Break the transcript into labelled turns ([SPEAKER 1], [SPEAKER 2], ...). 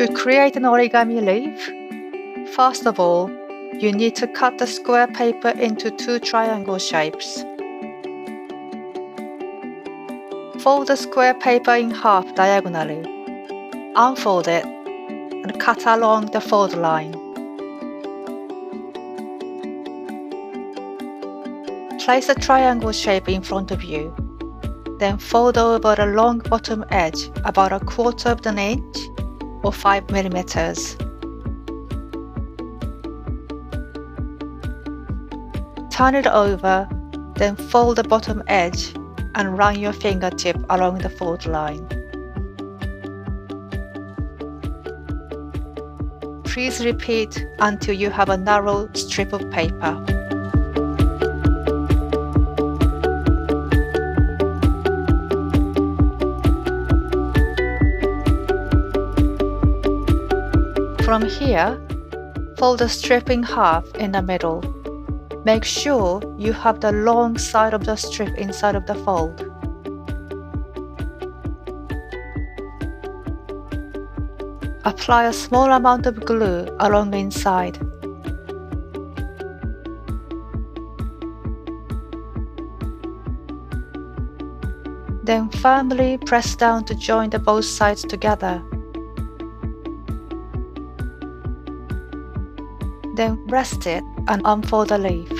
[SPEAKER 1] To create an origami leaf, first of all, you need to cut the square paper into 2 triangle shapes. Fold the square paper in half diagonally, unfold it, and cut along the fold line. Place a triangle shape in front of you, then fold over the long bottom edge about 1/4 of an inch or 5 millimeters. Turn it over, then fold the bottom edge and run your fingertip along the fold line. Please repeat until you have a narrow strip of paper. From here, fold the strip in half in the middle. Make sure you have the long side of the strip inside of the fold. Apply a small amount of glue along the inside. Then firmly press down to join the both sides together. Then rest it and unfold the leaf.